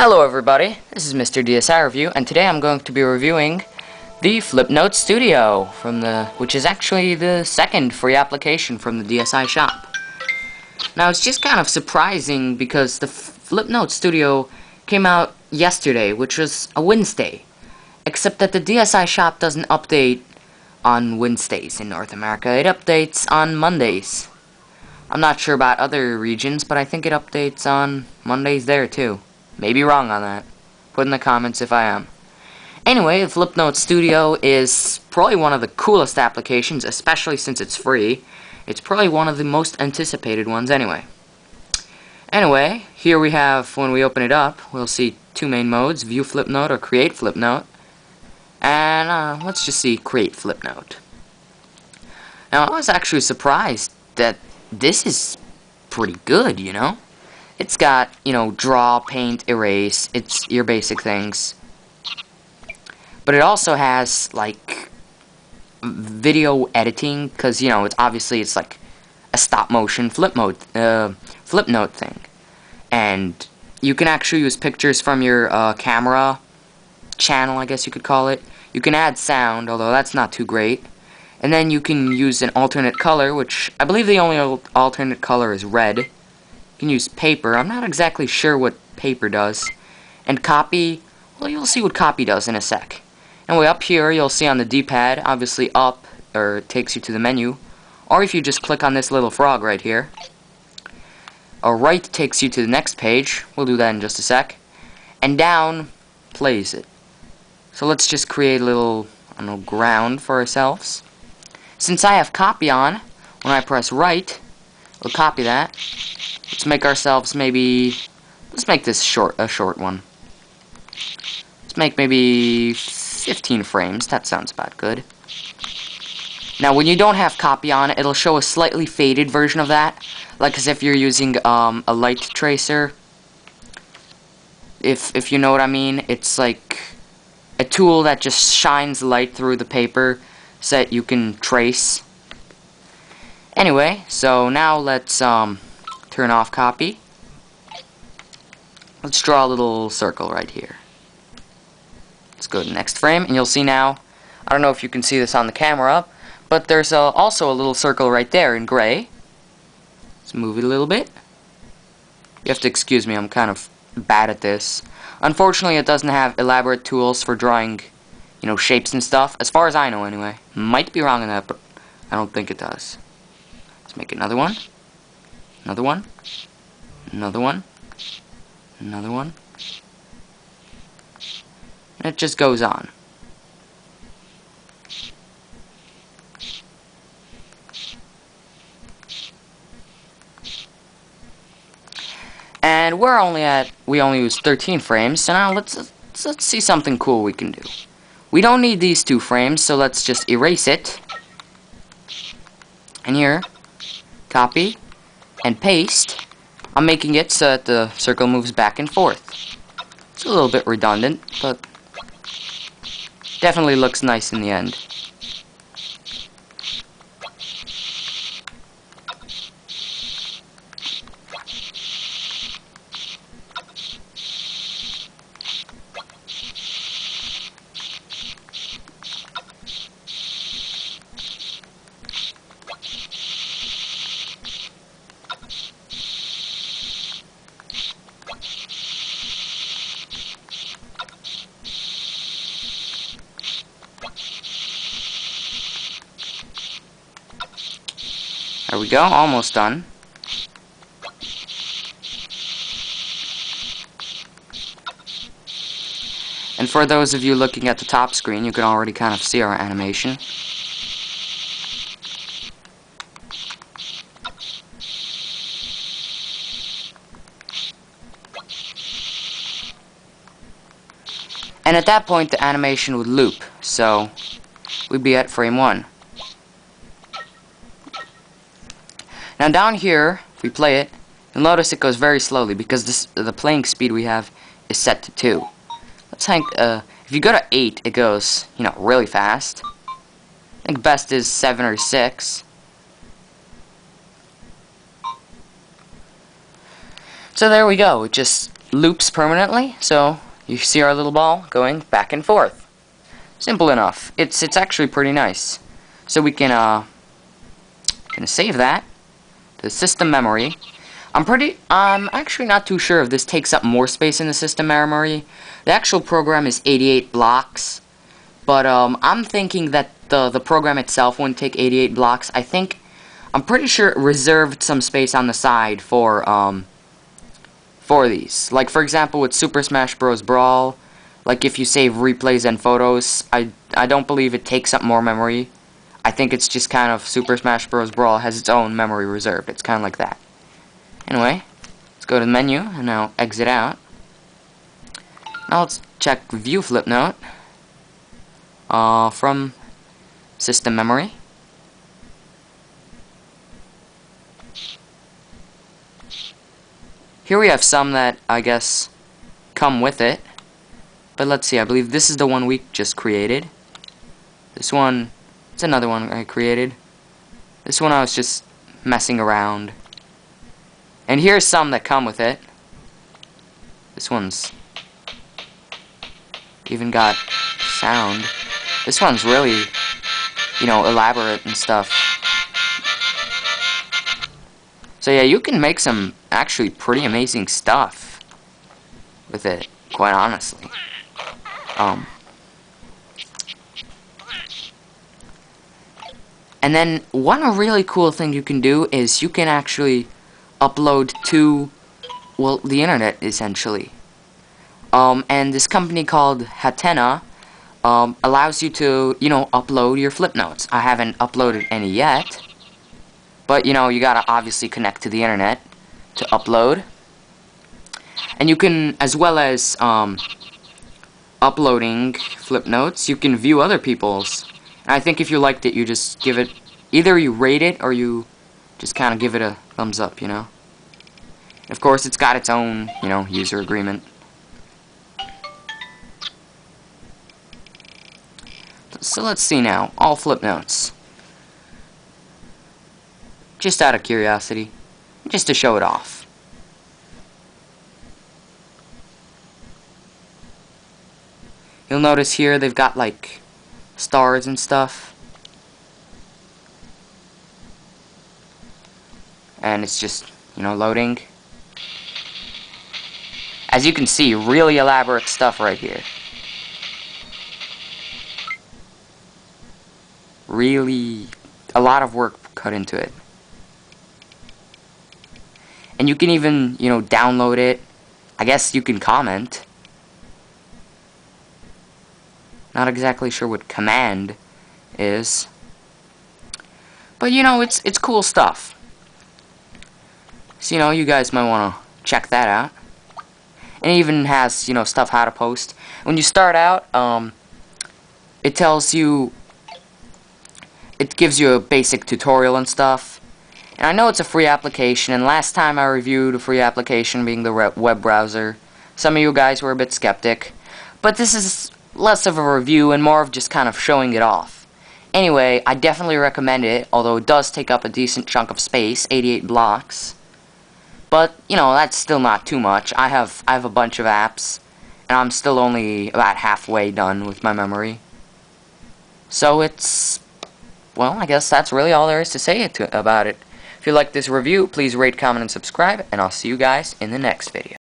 Hello everybody, this is Mr. DSI Review, and today I'm going to be reviewing the Flipnote Studio, which is actually the second free application from the DSI shop. Now it's just kind of surprising because the Flipnote Studio came out yesterday, which was a Wednesday, except that the DSI shop doesn't update on Wednesdays in North America, it updates on Mondays. I'm not sure about other regions, but I think it updates on Mondays there too. Maybe wrong on that. Put in the comments if I am. Anyway, the Flipnote Studio is probably one of the coolest applications, especially since it's free. It's probably one of the most anticipated ones anyway. Anyway, here we have, when we open it up, we'll see two main modes, View Flipnote or Create Flipnote. And let's just see Create Flipnote. Now, I was actually surprised that this is pretty good, you know? It's got, you know, draw, paint, erase. It's your basic things. But it also has, like, video editing, because, you know, it's like a stop-motion Flipnote thing. And you can actually use pictures from your camera channel, I guess you could call it. You can add sound, although that's not too great. And then you can use an alternate color, which I believe the only alternate color is red. You can use paper. I'm not exactly sure what paper does. And copy, well, you'll see what copy does in a sec. Anyway, up here, you'll see on the D-pad, obviously up, or it takes you to the menu. Or if you just click on this little frog right here, or right takes you to the next page. We'll do that in just a sec. And down plays it. So let's just create a little, I don't know, ground for ourselves. Since I have copy on, when I press right, we'll copy that. Let's make ourselves let's make this a short one. Let's make maybe 15 frames. That sounds about good. Now, when you don't have copy on, it'll show a slightly faded version of that, like as if you're using a light tracer. If you know what I mean, it's like a tool that just shines light through the paper so that you can trace. Anyway, so now let's turn off copy. Let's draw a little circle right here. Let's go to the next frame, and you'll see now, I don't know if you can see this on the camera, but there's also a little circle right there in gray. Let's move it a little bit. You have to excuse me, I'm kind of bad at this. Unfortunately, it doesn't have elaborate tools for drawing, you know, shapes and stuff, as far as I know anyway. Might be wrong on that, but I don't think it does. Let's make another one. Another one. Another one. Another one. And it just goes on. And we only use 13 frames, so now let's see something cool we can do. We don't need these 2 frames, so let's just erase it. And here, copy and paste. I'm making it so that the circle moves back and forth. It's a little bit redundant, but definitely looks nice in the end. There we go, almost done. And for those of you looking at the top screen, you can already kind of see our animation. And at that point, the animation would loop, so we'd be at frame 1. Now down here, if we play it, you'll notice it goes very slowly because the playing speed we have is set to 2. Let's think, if you go to 8, it goes, you know, really fast. I think best is 7 or 6. So there we go. It just loops permanently, so you see our little ball going back and forth. Simple enough. It's actually pretty nice. So we can save that to system memory. I'm actually not too sure if this takes up more space in the system memory. The actual program is 88 blocks, but I'm thinking that the program itself wouldn't take 88 blocks. I'm pretty sure it reserved some space on the side for these. Like, for example, with Super Smash Bros. Brawl, like if you save replays and photos, I don't believe it takes up more memory. I think it's just kind of Super Smash Bros. Brawl has its own memory reserved. It's kind of like that. Anyway, let's go to the menu and now exit out. Now let's check View Flipnote from system memory. Here we have some that I guess come with it. But let's see, I believe this is the one we just created. This one, it's another one I created. This one I was just messing around. And here's some that come with it. This one's even got sound. This one's really, you know, elaborate and stuff. So yeah, you can make some actually pretty amazing stuff with it, quite honestly. And then one really cool thing you can do is you can actually upload to, well, the internet essentially. And this company called Hatena allows you to, you know, upload your Flipnotes. I haven't uploaded any yet, but you know, you gotta obviously connect to the internet to upload. And you can, as well as uploading Flipnotes, you can view other people's. And I think if you liked it, you just give it, either you rate it or you just kind of give it a thumbs up, you know. Of course, it's got its own, you know, user agreement. So let's see now, all Flipnotes. Just out of curiosity, just to show it off. You'll notice here they've got like stars and stuff. And it's just, you know, loading. As you can see, really elaborate stuff right here. Really, a lot of work cut into it. And you can even, you know, download it. I guess you can comment. Not exactly sure what command is. But, you know, it's cool stuff. So, you know, you guys might want to check that out. And it even has, you know, stuff how to post. When you start out, it tells you, it gives you a basic tutorial and stuff. And I know it's a free application, and last time I reviewed a free application being the web browser, some of you guys were a bit skeptic. But this is less of a review and more of just kind of showing it off. Anyway, I definitely recommend it, although it does take up a decent chunk of space, 88 blocks. But, you know, that's still not too much. I have a bunch of apps, and I'm still only about halfway done with my memory. So it's, well, I guess that's really all there is to say about it. If you like this review, please rate, comment, and subscribe, and I'll see you guys in the next video.